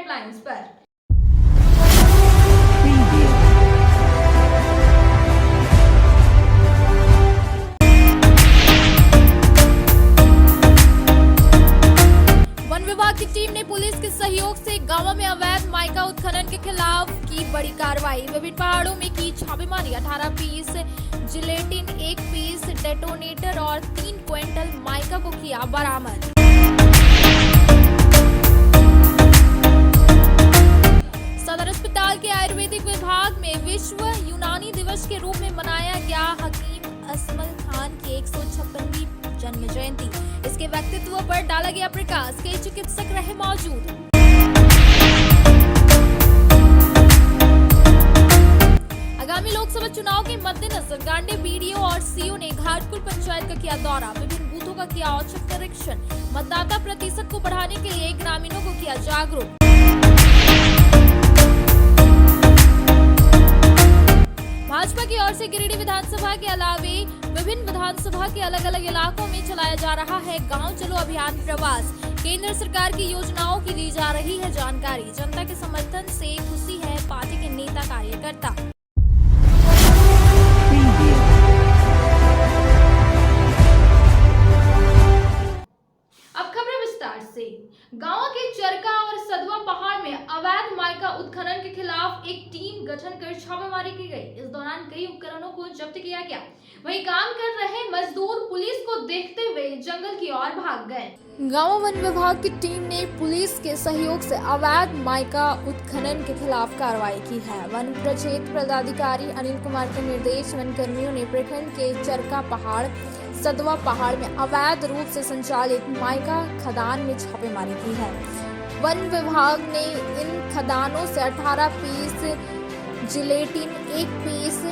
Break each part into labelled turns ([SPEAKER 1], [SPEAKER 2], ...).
[SPEAKER 1] Headlines पर। One विभाग की टीम ने पुलिस के सहयोग से गांवों में अवैध माइका उत्खनन के खिलाफ की बड़ी कार्रवाई। विभिन्न पहाड़ों में की छापेमारी। 18 पीस जिलेटिन, 1 पीस डेटोनेटर और 3 क्विंटल माइका को किया बरामद। सदर अस्पताल के आयुर्वेदिक विभाग में विश्व यूनानी दिवस के रूप में मनाया गया हकीम असमल खान की 156वीं जन्म जयंती। इसके व्यक्तित्व पर डाला गया प्रकाश। कई चिकित्सक रहे मौजूद। आगामी लोकसभा चुनाव के मद्देनजर गांडे बीडीओ और सीओ ने घाटपुर पंचायत का किया दौरा। विभिन्न बूथों का किया औचक निरीक्षण। मतदाता प्रतिशत को बढ़ाने के लिए ग्रामीणों को किया जागरूक। भाजपा की ओर से गिरिडीह विधानसभा के अलावे विभिन्न विधानसभा के अलग अलग इलाकों में चलाया जा रहा है गांव चलो अभियान प्रवास। केंद्र सरकार की योजनाओं की दी जा रही है जानकारी। जनता के समर्थन से खुशी है पार्टी के नेता कार्यकर्ता। अब खबरें विस्तार से। गांव के चरका और सदवा पहाड़ में अवैध माइका उत्खनन के खिलाफ एक टीम गठन कर छापेमारी की गई। इस दौरान कई उपकरणों को जब्त किया गया। वहीं काम कर रहे मजदूर पुलिस को देखते हुए जंगल की ओर भाग गए। गांव वन विभाग की टीम ने पुलिस के सहयोग से अवैध माइका उत्खनन के खिलाफ कार्रवाई की है। वन प्रक्षेत्र पदाधिकारी अनिल कुमार के निर्देश वन कर्मियों ने प्रखंड के चरका पहाड़, सदवा पहाड़ में अवैध रूप से संचालित माइका खदान में छापेमारी की है। वन विभाग ने इन खदानों से 18 piece gelatin, 1 piece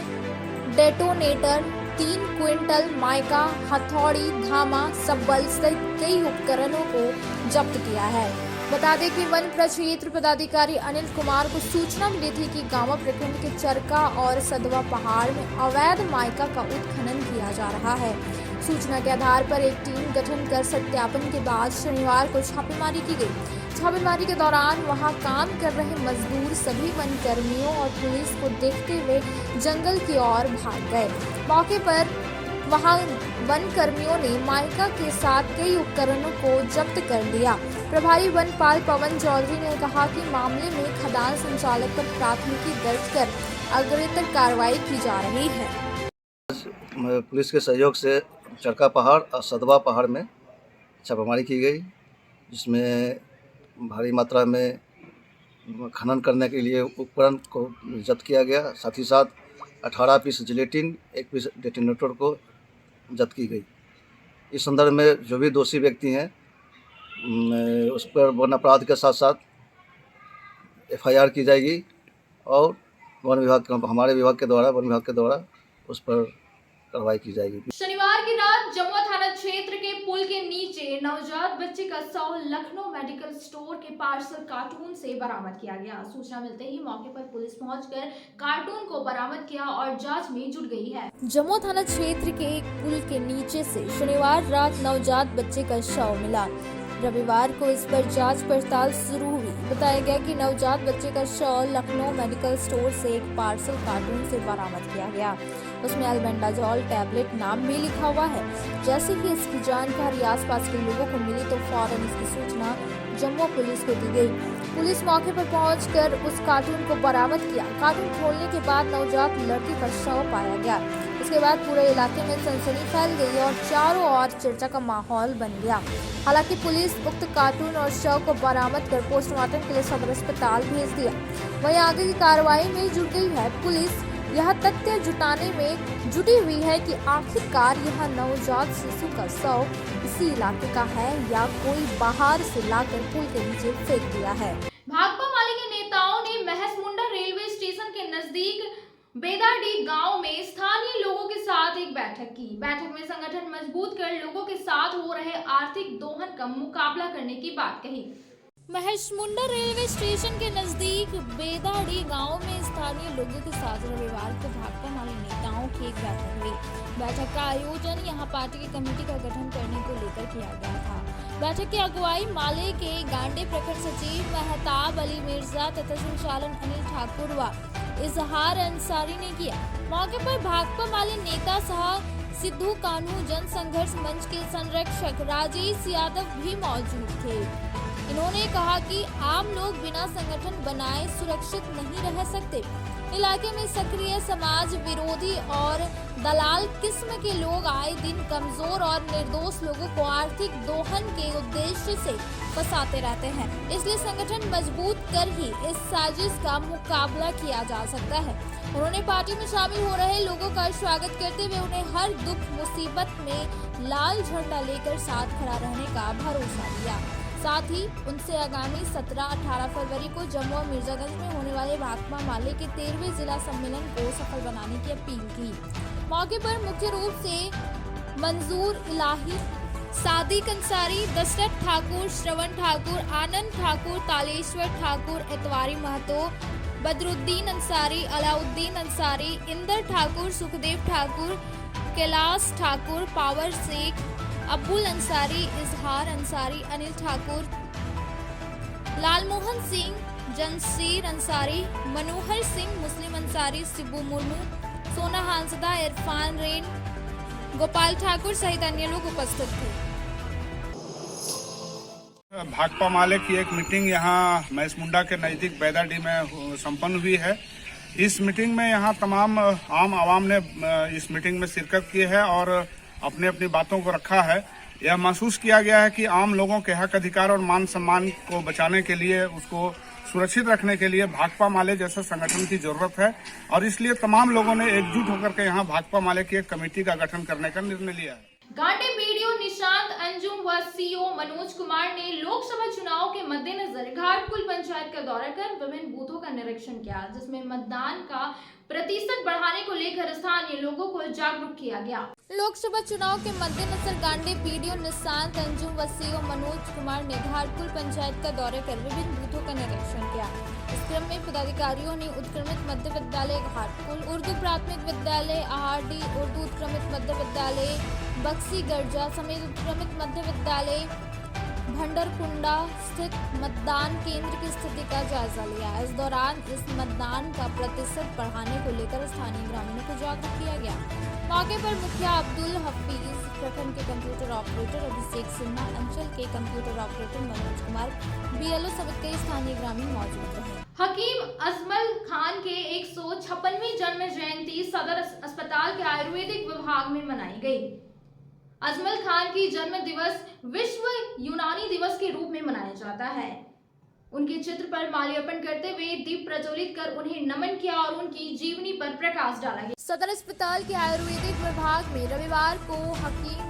[SPEAKER 1] detonator, 3 quintal mica, हथौड़ी, धामा, सब्बल सहित कई उपकरणों को जब्त किया है। बता दें कि वन प्रक्षेत्र पदाधिकारी अनिल कुमार को सूचना मिली थी कि गांव प्रखंड के चरका और सदवा पहाड़ में अवैध माइका का उत्खनन किया जा रहा है। सूचना के आधार पर एक टीम गठन कर सत्यापन के बाद शनिवार को छापेमारी की गई। छापेमारी के दौरान वहां काम कर रहे मजदूर सभी वन कर्मियों और पुलिस को देखते हुए जंगल की ओर भाग गए। मौके पर वहां वन कर्मियों ने माइका के साथ कई उपकरणों को जब्त कर लिया। प्रभारी वनपाल पवन चौधरी ने कहा कि मामले में खदान संचालक पर प्राथमिकी दर्ज कर अग्रिम कार्रवाई की जा रही है।
[SPEAKER 2] पुलिस के सहयोग से चरका पहाड़ और सदवा पहाड़ में छापेमारी की गई, जिसमें भारी मात्रा में खनन करने के लिए उपकरण को जब्त किया गया। साथ ही साथ 18 पीस जिलेटिन, 1 पीस डेटोनेटर को जब्त की गई। इस संदर्भ में जो भी दोषी व्यक्ति हैं उस पर वन अपराध के साथ साथ FIR की जाएगी और वन विभाग, हमारे विभाग के द्वारा, वन विभाग के द्वारा उस पर कार्रवाई की जाएगी।
[SPEAKER 1] शनिवार की रात जमुआ थाना क्षेत्र के पुल के नीचे नवजात बच्चे का शव लखनऊ मेडिकल स्टोर के पार्सल कार्टून से बरामद किया गया। सूचना मिलते ही मौके पर पुलिस पहुंचकर कार्टून को बरामद किया और जांच में जुट गई है। जमुआ थाना क्षेत्र के एक पुल के नीचे से शनिवार रात नवजात बच्चे का शव मिला। रविवार को इस पर जांच पड़ताल शुरू हुई। बताया गया कि नवजात बच्चे का शव लखनऊ मेडिकल स्टोर से एक पार्सल कार्टून से बरामद किया गया। उसमें अल्बेंडाजोल टैबलेट नाम भी लिखा हुआ है। जैसे ही इसकी जानकारी आसपास के लोगों को मिली तो फौरन इसकी सूचना जमुआ पुलिस को दी गई। पुलिस मौके पर पहुंचकर उस कार्टून को बरामद किया। कार्टून खोलने के बाद नवजात लड़के का शव पाया गया। इसके बाद पूरे इलाके में सनसनी फैल गई और चारों ओर चर्चा का माहौल बन गया। हालांकि पुलिस उक्त कार्टून और शव को बरामद कर पोस्टमार्टम के लिए सदर अस्पताल भेज दिया। वहीं आगे की कार्रवाई में जुट गई है पुलिस। यह तथ्य जुटाने में जुटी हुई है कि आखिरकार यह नवजात शिशु का शव इसी इलाके का है या कोई बाहर से लाकर पुल के नीचे फेंक दिया है। भाकपा माले के नेताओं ने महसमुंडा रेलवे स्टेशन के नजदीक बेदाडी गांव में स्थानीय लोगों के साथ एक बैठक की। बैठक में संगठन मजबूत कर लोगों के साथ हो रहे आर्थिक दोहन का मुकाबला करने की बात कही। महेशमुंडा रेलवे स्टेशन के नजदीक बेदाड़ी गांव में स्थानीय लोगों के साथ रविवार को भाकपा माले नेताओं की एक बैठक हुई। बैठक का आयोजन यहां पार्टी की कमेटी का गठन करने को लेकर किया गया था। बैठक की अगुवाई माले के गांडे प्रखंड सचिव महताब अली मिर्जा तथा संचालन अनिल ठाकुर व इजहार अंसारी ने किया। मौके पर भाकपा माले नेता सह सिद्धू कान्हू जन संघर्ष मंच के संरक्षक राजेश यादव भी मौजूद थे। इन्होंने कहा कि आम लोग बिना संगठन बनाए सुरक्षित नहीं रह सकते। इलाके में सक्रिय समाज विरोधी और दलाल किस्म के लोग आए दिन कमजोर और निर्दोष लोगों को आर्थिक दोहन के उद्देश्य से फंसाते रहते हैं। इसलिए संगठन मजबूत कर ही इस साजिश का मुकाबला किया जा सकता है। उन्होंने पार्टी में शामिल हो रहे लोगों का स्वागत करते हुए उन्हें हर दुख मुसीबत में लाल झंडा लेकर साथ खड़ा रहने का भरोसा दिया। साथ ही उनसे आगामी 17-18 फरवरी को जम्मू और मिर्जागंज में होने वाले भाकपा माले के 13वें जिला सम्मेलन को सफल बनाने की अपील की। मौके पर मुख्य रूप से मंजूर इलाही, सादिक अंसारी, दशरथ ठाकुर, श्रवण ठाकुर, आनंद ठाकुर, तालेश्वर ठाकुर, एतवारी महतो, बदरुद्दीन अंसारी, अलाउद्दीन अंसारी, इंदर ठाकुर, सुखदेव ठाकुर, कैलाश ठाकुर, पावर शेख, अब्बुल अंसारी, इजहार अंसारी, अनिल ठाकुर, लालमोहन सिंह, जनशीर अंसारी, मनोहर सिंह, मुस्लिम अंसारी, शिबू मुर्मू, सोना हांसदा, इरफान रेन, गोपाल ठाकुर सहित अन्य लोग उपस्थित थे।
[SPEAKER 3] भाकपा माले की एक मीटिंग यहाँ महेशमुंडा के नज़दीक बेदाडी में संपन्न हुई है। इस मीटिंग में यहाँ तमाम आम आवाम ने इस मीटिंग में शिरकत की है और अपनी अपनी बातों को रखा है। यह महसूस किया गया है कि आम लोगों के हक अधिकार और मान सम्मान को बचाने के लिए, उसको सुरक्षित रखने के लिए भाकपा माले जैसे संगठन की जरूरत है और इसलिए तमाम लोगों ने एकजुट होकर के यहाँ भाकपा माले की एक कमेटी का गठन करने का निर्णय लिया है।
[SPEAKER 1] गांडे बीडीओ निशांत अंजुम व सीओ मनोज कुमार ने लोकसभा चुनाव के मद्देनजर घाटकुल पंचायत का दौरा कर विभिन्न बूथों का निरीक्षण किया, जिसमें मतदान का प्रतिशत बढ़ाने को लेकर स्थानीय लोगों को जागरूक किया गया। लोकसभा चुनाव के मद्देनजर गांडे बीडीओ निशांत अंजुम व सीओ मनोज कुमार ने घाटकुल पंचायत का दौरा कर विभिन्न बूथों का निरीक्षण किया। इस क्रम में पदाधिकारियों ने उत्क्रमित मध्य विद्यालय घाटकुल, उर्दू प्राथमिक विद्यालय आहरडी, उर्दू उत्क्रमित मध्य विद्यालय बक्सी गर्जा समेत उत्क्रमित मध्य विद्यालय भंडरकुंडा स्थित मतदान केंद्र की स्थिति का जायजा लिया। इस दौरान इस मतदान का प्रतिशत बढ़ाने को लेकर स्थानीय ग्रामीणों को जागरूक किया गया। मौके पर मुखिया अब्दुल हफीज, प्रखंड के कंप्यूटर ऑपरेटर अभिषेक सिन्हा, अंचल के computer operator Manoj Kumar, BLO समेत कई स्थानीय ग्रामीण मौजूद रहे। हकीम अजमल खान के 156वीं जन्म जयंती सदर अस्पताल के आयुर्वेदिक विभाग में मनाई गई। अजमल खान की जन्म दिवस विश्व यूनानी दिवस के रूप में मनाया जाता है। उनके चित्र पर माल्यार्पण करते हुए दीप प्रज्वलित कर उन्हें नमन किया और उनकी जीवनी पर प्रकाश डाला गया। सदर अस्पताल के आयुर्वेदिक विभाग में रविवार को हकीम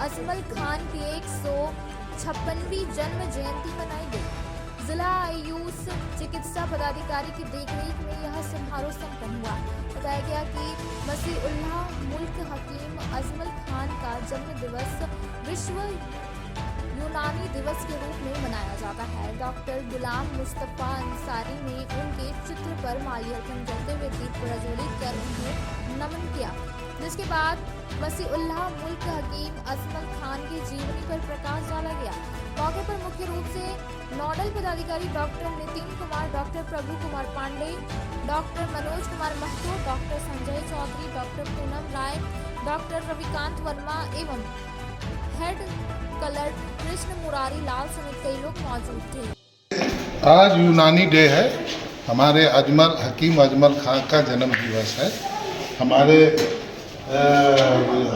[SPEAKER 1] अजमल खान की 156वीं जन्म जयंती मनाई गई। जिला आयुष चिकित्सा पदाधिकारी की देखरेख में यह समारोह संपन्न हुआ। बताया गया कि मसीउल्लाह मुल्क हकीम अजमल खान का जन्म दिवस विश्व यूनानी दिवस के रूप में मनाया जाता है। डॉक्टर गुलाम मुस्तफा अंसारी ने उनके चित्र पर माल्यार्पण करते हुए दीप प्रज्वलित कर उन्हें नमन किया, जिसके बाद मसीउल्लाह मुल्क हकीम अजमल खान की जीवनी पर प्रकाश डाला गया। मौके पर मुख्य रूप से नोडल पदाधिकारी doctor Nitin Kumar, doctor Prabhu Kumar Pandey, doctor Manoj Kumar Mahto, doctor Sanjay Chaudhary, doctor Poonam Rai, doctor Ravikant Verma एवं हेड कलर कृष्ण मुरारी लाल समेत कई लोग मौजूद थे।
[SPEAKER 4] आज यूनानी डे है। हमारे हकीम अजमल खान का जन्म दिवस है। हमारे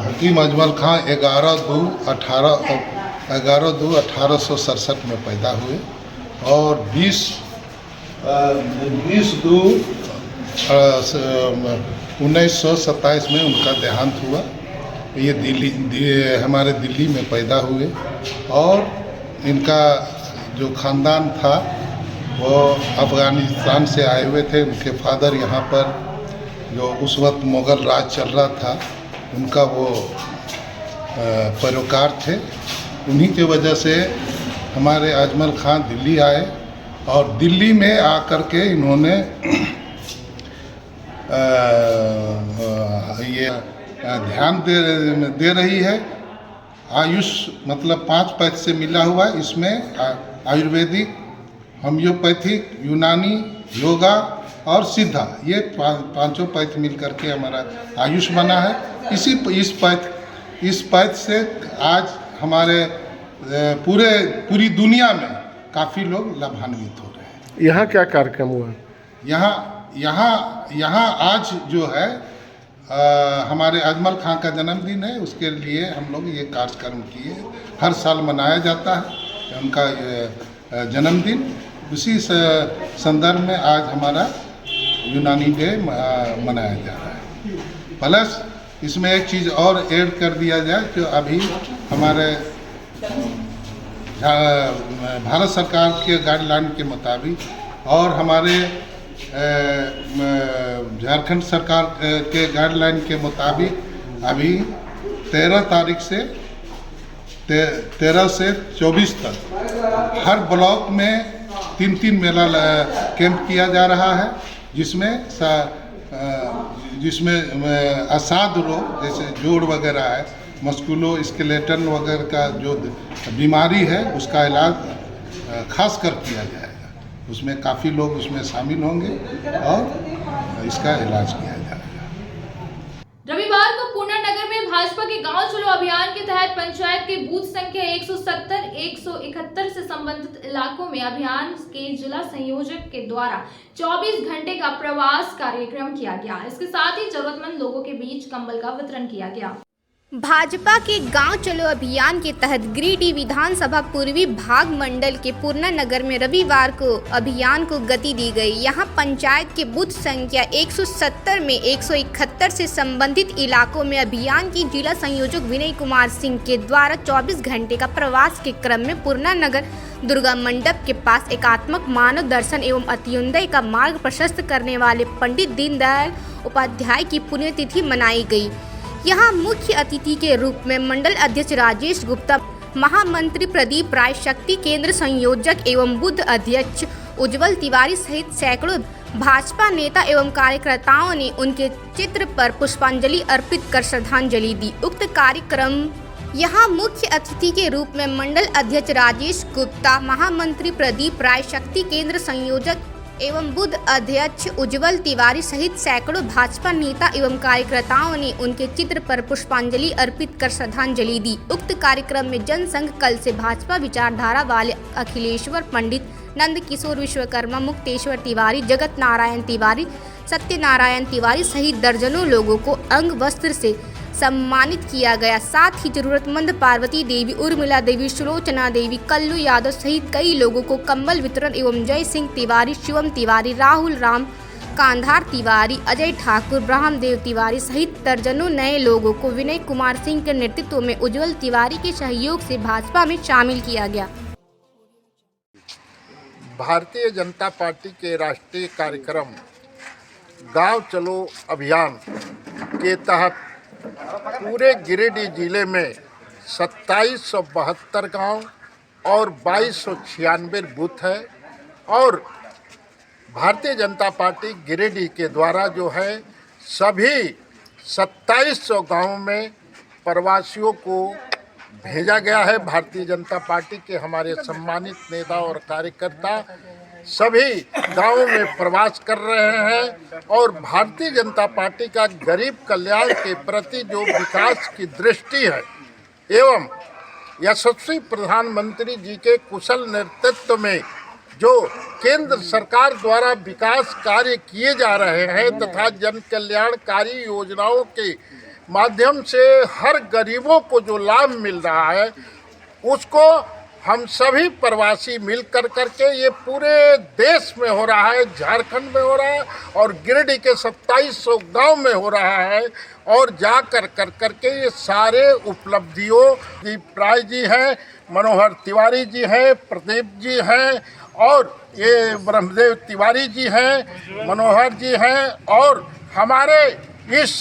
[SPEAKER 4] हकीम अजमल खान 11/2/1867 में पैदा हुए और 20/2/1927 में उनका देहांत हुआ। ये हमारे दिल्ली में पैदा हुए और इनका जो ख़ानदान था वो अफ़गानिस्तान से आए हुए थे। उनके फादर यहाँ पर जो उस वक्त मुग़ल राज चल रहा था उनका वो पैरोकार थे। उन्हीं की वजह से हमारे अजमल खान दिल्ली आए और दिल्ली में आकर के इन्होंने ये ध्यान दे रही है। आयुष मतलब 5 पैथ से मिला हुआ है। इसमें आयुर्वेदिक, होम्योपैथिक, यूनानी, योगा और सिद्धा, ये पांचों पैथ मिल करके हमारा आयुष बना है। इस पैथ से आज हमारे पूरी दुनिया में काफ़ी लोग लाभान्वित हो रहे हैं।
[SPEAKER 5] यहाँ क्या कार्यक्रम हुआ?
[SPEAKER 4] यहाँ आज जो है हमारे अजमल खान का जन्मदिन है, उसके लिए हम लोग ये कार्यक्रम किए। हर साल मनाया जाता है उनका जन्मदिन। उसी संदर्भ में आज हमारा यूनानी डे मनाया जा रहा है। प्लस इसमें एक चीज़ और ऐड कर दिया जाए कि अभी हमारे भारत सरकार के गाइडलाइन के मुताबिक और हमारे झारखंड सरकार के गाइडलाइन के मुताबिक अभी 13 से 24 तक हर ब्लॉक में 3 मेला कैंप किया जा रहा है, जिसमें असाध रोग जैसे जोड़ वगैरह है, मस्कुलो स्केलेटन वगैरह का जो बीमारी है उसका इलाज खास कर किया जाएगा। उसमें काफ़ी लोग उसमें शामिल होंगे और इसका इलाज किया जाएगा।
[SPEAKER 1] रविवार को पूर्णा नगर में भाजपा के गांव चलो अभियान के तहत पंचायत के बूथ संख्या 170, 171 से संबंधित इलाकों में अभियान के जिला संयोजक के द्वारा 24 घंटे का प्रवास कार्यक्रम किया गया। इसके साथ ही जरूरतमंद लोगों के बीच कंबल का वितरण किया गया।
[SPEAKER 6] भाजपा के गांव चलो अभियान के तहत गिरिडीह विधानसभा पूर्वी भाग मंडल के पूर्णा नगर में रविवार को अभियान को गति दी गई। यहां पंचायत के बूथ संख्या 170 में 171 से संबंधित इलाकों में अभियान की जिला संयोजक विनय कुमार सिंह के द्वारा 24 घंटे का प्रवास के क्रम में पूर्णा नगर दुर्गा मंडप के पास एकात्मक मानव दर्शन एवं अत्युदय का मार्ग प्रशस्त करने वाले पंडित दीनदयाल उपाध्याय की पुण्यतिथि मनाई गई। यहाँ मुख्य अतिथि के रूप में मंडल अध्यक्ष राजेश गुप्ता, महामंत्री प्रदीप राय, शक्ति केंद्र संयोजक एवं बुद्ध अध्यक्ष उज्जवल तिवारी सहित सैकड़ों भाजपा नेता एवं कार्यकर्ताओं ने उनके चित्र पर पुष्पांजलि अर्पित कर श्रद्धांजलि दी। उक्त कार्यक्रम यहाँ मुख्य अतिथि के रूप में मंडल अध्यक्ष राजेश गुप्ता, महामंत्री प्रदीप राय, शक्ति केंद्र संयोजक एवं बुद्ध अध्यक्ष उज्जवल तिवारी सहित सैकड़ों भाजपा नेता एवं कार्यकर्ताओं ने उनके चित्र पर पुष्पांजलि अर्पित कर श्रद्धांजलि दी। उक्त कार्यक्रम में जनसंघ कल से भाजपा विचारधारा वाले अखिलेश्वर पंडित, नंद किशोर विश्वकर्मा, मुक्तेश्वर तिवारी, जगत नारायण तिवारी, सत्यनारायण तिवारी सहित दर्जनों लोगों को अंग वस्त्र से सम्मानित किया गया। साथ ही जरूरतमंद पार्वती देवी, उर्मिला देवी, सुलोचना देवी, कल्लू यादव सहित कई लोगों को कंबल वितरण एवं जय सिंह तिवारी, शिवम तिवारी, राहुल राम, कांधार तिवारी, अजय ठाकुर, ब्रह्मदेव तिवारी सहित दर्जनों नए लोगों को विनय कुमार सिंह के नेतृत्व में उज्जवल तिवारी के सहयोग से भाजपा में शामिल किया गया।
[SPEAKER 7] भारतीय जनता पार्टी के राष्ट्रीय कार्यक्रम गांव चलो अभियान के तहत पूरे गिरिडीह जिले में 2772 गांव और 2296 बूथ है और भारतीय जनता पार्टी गिरिडीह के द्वारा जो है सभी 2700 गांवों में प्रवासियों को भेजा गया है। भारतीय जनता पार्टी के हमारे सम्मानित नेता और कार्यकर्ता सभी गांवों में प्रवास कर रहे हैं और भारतीय जनता पार्टी का गरीब कल्याण के प्रति जो विकास की दृष्टि है एवं यशस्वी प्रधानमंत्री जी के कुशल नेतृत्व में जो केंद्र सरकार द्वारा विकास कार्य किए जा रहे हैं तथा जन कल्याणकारी योजनाओं के माध्यम से हर गरीबों को जो लाभ मिल रहा है उसको हम सभी प्रवासी मिल कर करके ये पूरे देश में हो रहा है, झारखंड में हो रहा है और गिरिडीह के 2700 गांव में हो रहा है और जा कर करके ये सारे उपलब्धियों दीप राय जी हैं, मनोहर तिवारी जी हैं, प्रदीप जी हैं और ये ब्रह्मदेव तिवारी जी हैं, मनोहर जी हैं और हमारे इस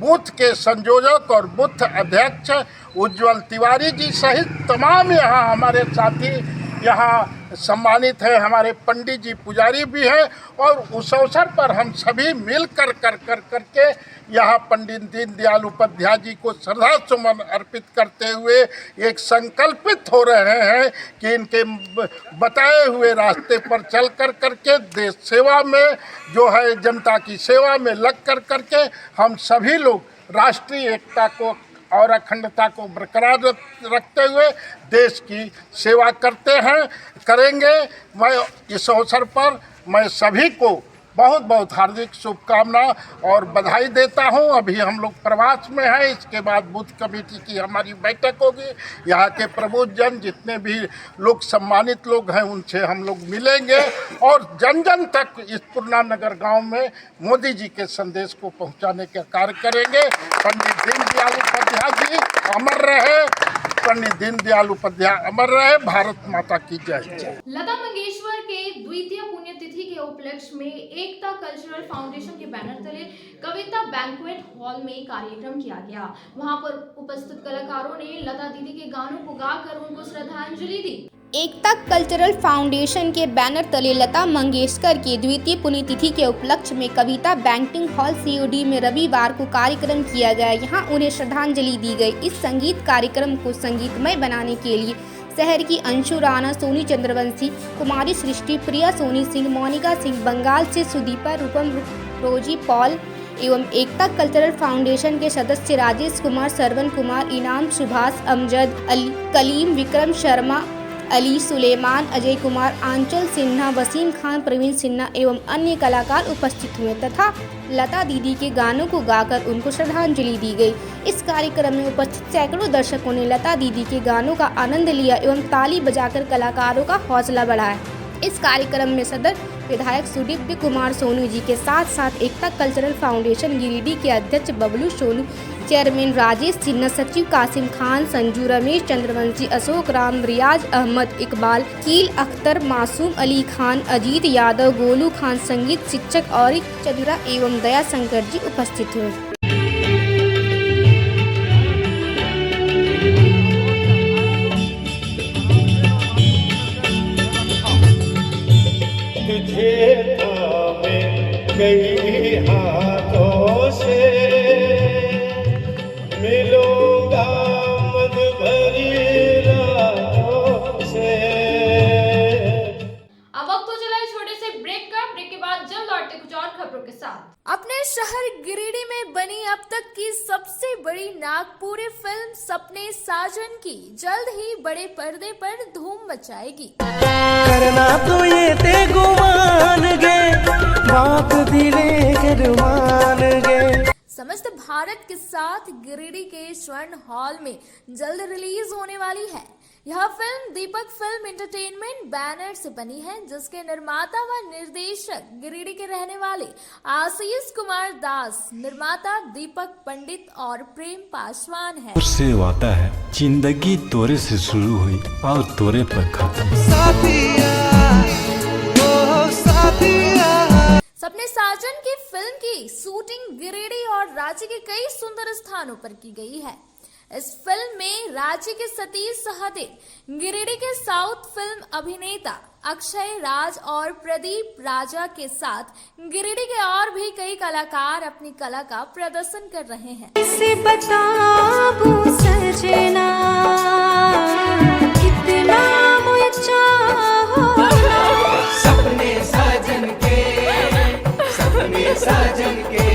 [SPEAKER 7] बूथ के संयोजक और बूथ अध्यक्ष उज्जवल तिवारी जी सहित तमाम यहाँ हमारे साथी यहाँ सम्मानित हैं। हमारे पंडित जी पुजारी भी हैं और उस अवसर पर हम सभी मिल कर के यहाँ पंडित दीनदयाल उपाध्याय जी को श्रद्धा सुमन अर्पित करते हुए एक संकल्पित हो रहे हैं कि इनके बताए हुए रास्ते पर चल कर के देश सेवा में जो है जनता की सेवा में लग कर के हम सभी लोग राष्ट्रीय एकता को और अखंडता को बरकरार रखते हुए देश की सेवा करेंगे। मैं इस अवसर पर मैं सभी को बहुत बहुत हार्दिक शुभकामना और बधाई देता हूं। अभी हम लोग प्रवास में हैं, इसके बाद बूथ कमेटी की हमारी बैठक होगी। यहाँ के प्रबुद्ध जन जितने भी लोग सम्मानित लोग हैं उनसे हम लोग मिलेंगे और जन जन तक इस पूर्णा नगर गाँव में मोदी जी के संदेश को पहुँचाने का कार्य करेंगे। पंडित दीनदयाल उपाध्याय जी अमर रहे, पंडित दीनदयाल उपाध्याय अमर रहे, भारत माता की जय।
[SPEAKER 1] लता मंगेशकर के द्वितीय पुण्यतिथि के उपलक्ष्य में एकता कल्चरल फाउंडेशन के बैनर तले कविता बैंक्वेट हॉल में कार्यक्रम किया गया। वहां पर उपस्थित कलाकारों ने लता दीदी के गानों को गाकर उनको श्रद्धांजलि दी।
[SPEAKER 6] एकता कल्चरल फाउंडेशन के बैनर तले लता मंगेशकर की द्वितीय पुण्यतिथि के उपलक्ष्य में कविता बैंक्वेट हॉल COD में रविवार को कार्यक्रम किया गया। यहां उन्हें श्रद्धांजलि दी गई। इस संगीत कार्यक्रम को संगीतमय बनाने के लिए शहर की अंशु राणा, सोनी चंद्रवंशी, कुमारी सृष्टि, प्रिया सोनी सिंह, मोनिका सिंह, बंगाल से सुदीपा, रूपम, रोजी पॉल एवं एकता कल्चरल फाउंडेशन के सदस्य राजेश कुमार, सरवन कुमार, इनाम, सुभाष, अमजद अली, कलीम, विक्रम शर्मा, अली, सुलेमान, अजय कुमार, आंचल सिन्हा, वसीम खान, प्रवीण सिन्हा एवं अन्य कलाकार उपस्थित हुए तथा लता दीदी के गानों को गाकर उनको श्रद्धांजलि दी गई। इस कार्यक्रम में उपस्थित सैकड़ों दर्शकों ने लता दीदी के गानों का आनंद लिया एवं ताली बजाकर कलाकारों का हौसला बढ़ाया। इस कार्यक्रम में सदर विधायक सुदीप्य कुमार सोनू जी के साथ साथ एकता कल्चरल फाउंडेशन गिरिडीह के अध्यक्ष बबलू सोनू, चेयरमैन राजेश सिन्हा, सचिव कासिम खान, संजू, रमेश चंद्रवंशी, अशोक राम, रियाज अहमद, इकबाल, कील अख्तर, मासूम अली खान, अजीत यादव, गोलू खान, संगीत शिक्षक और चंद्रा एवं दया शंकर जी उपस्थित हुए।
[SPEAKER 5] तुझे थामे कई हाथों से मिलूंगा मद भरी रातों से।
[SPEAKER 1] अब वक्त तो चला है छोटे से ब्रेक का। ब्रेक के बाद जल्द लौटते कुछ और खबरों के साथ।
[SPEAKER 8] अपने शहर गिरिडीह में बनी अब तक की सबसे बड़ी नागपुरी फिल्म सपने साजन की जल्द ही बड़े पर्दे पर धूम मचाएगी।
[SPEAKER 9] करना तो ये ते गुमान गे, बात दिले कर मान गे।
[SPEAKER 8] समस्त भारत के साथ गिरिडीह के स्वर्ण हॉल में जल्द रिलीज होने वाली है। यह फिल्म दीपक फिल्म एंटरटेनमेंट बैनर से बनी है, जिसके निर्माता व निर्देशक गिरिडीह के रहने वाले आशीष कुमार दास, निर्माता दीपक पंडित और प्रेम पासवान है।
[SPEAKER 10] उससे वाता है जिंदगी तोरे से शुरू हुई और तोरे पर खत्म।
[SPEAKER 8] सपने साजन की फिल्म की शूटिंग गिरिडीह और रांची के कई सुंदर स्थानों पर की गई है। इस फिल्म में रांची के सतीश सहदेव, गिरिडीह के साउथ फिल्म अभिनेता अक्षय राज और प्रदीप राजा के साथ गिरिडीह के और भी कई कलाकार अपनी कला का प्रदर्शन कर रहे हैं।
[SPEAKER 11] इसे बताऊं सजना कितना मुझे चाहो, सपने साजन के, सपने साजन के।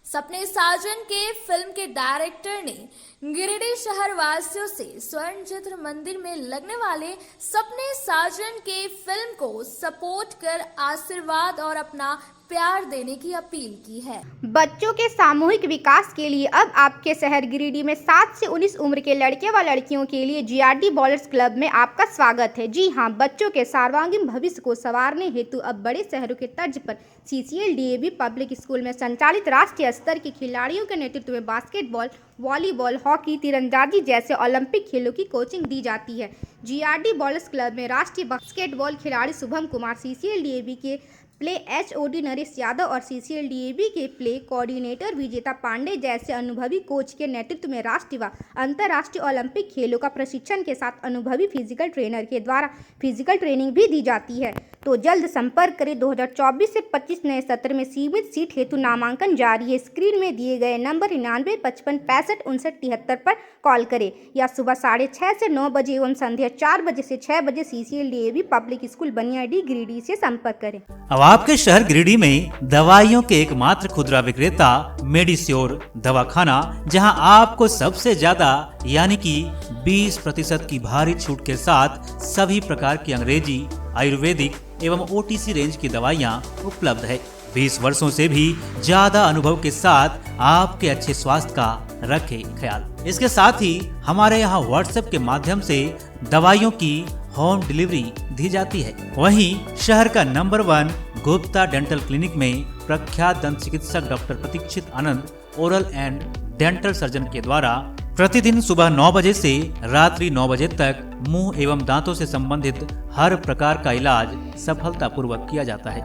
[SPEAKER 8] सपने साजन के फिल्म के डायरेक्टर ने गिरिडीह शहर वासियों से स्वर्ण चित्र मंदिर में लगने वाले सपने साजन के फिल्म को सपोर्ट कर आशीर्वाद और अपना प्यार देने की अपील की है।
[SPEAKER 6] बच्चों के सामूहिक विकास के लिए अब आपके शहर गिरिडीह में 7 से 19 उम्र के लड़के व लड़कियों के लिए GRD बॉलर्स क्लब में आपका स्वागत है। जी हां, बच्चों के सर्वांगीण भविष्य को संवारने हेतु अब बड़े शहरों के तर्ज पर CCL DAV पब्लिक स्कूल में संचालित राष्ट्रीय स्तर के खिलाड़ियों के नेतृत्व में बास्केटबॉल, वॉलीबॉल, हॉकी, तीरंदाजी जैसे ओलंपिक खेलों की कोचिंग दी जाती है। GRD बॉलर्स क्लब में राष्ट्रीय बास्केटबॉल खिलाड़ी शुभम कुमार CCL DAV के प्ले HOD नरेश यादव और CCLDAB के प्ले कोऑर्डिनेटर विजेता पांडे जैसे अनुभवी कोच के नेतृत्व में राष्ट्रीय व अंतर्राष्ट्रीय ओलंपिक खेलों का प्रशिक्षण के साथ अनुभवी फिजिकल ट्रेनर के द्वारा फिजिकल ट्रेनिंग भी दी जाती है। तो जल्द संपर्क करें। 2024 से 25 नए सत्र में सीमित सीट हेतु नामांकन जारी है। स्क्रीन में दिए गए नंबर 99 55 65 59 73 पर कॉल करें या सुबह 6:30 से 9 बजे एवं संध्या 4 बजे से 6 बजे CCLDAB public school Baniyadih Giridih से संपर्क करें।
[SPEAKER 12] अब आपके शहर गिरिडीह में दवाइयों के एकमात्र खुदरा विक्रेता मेडिश्योर दवाखाना, जहां आपको सबसे ज्यादा यानी कि 20% की भारी छूट के साथ सभी प्रकार की अंग्रेजी, आयुर्वेदिक एवं OTC रेंज की दवाइयां उपलब्ध है। 20 वर्षों से भी ज्यादा अनुभव के साथ आपके अच्छे स्वास्थ्य का रखे ख्याल। इसके साथ ही हमारे यहाँ WhatsApp के माध्यम से दवाइयों की होम डिलीवरी दी जाती है। वहीं शहर का नंबर 1 गुप्ता डेंटल क्लिनिक में प्रख्यात दंत चिकित्सक doctor Pratikshit Anand oral and dental surgeon के द्वारा प्रतिदिन सुबह 9 बजे से रात्रि 9 बजे तक मुंह एवं दांतों से संबंधित हर प्रकार का इलाज सफलतापूर्वक किया जाता है।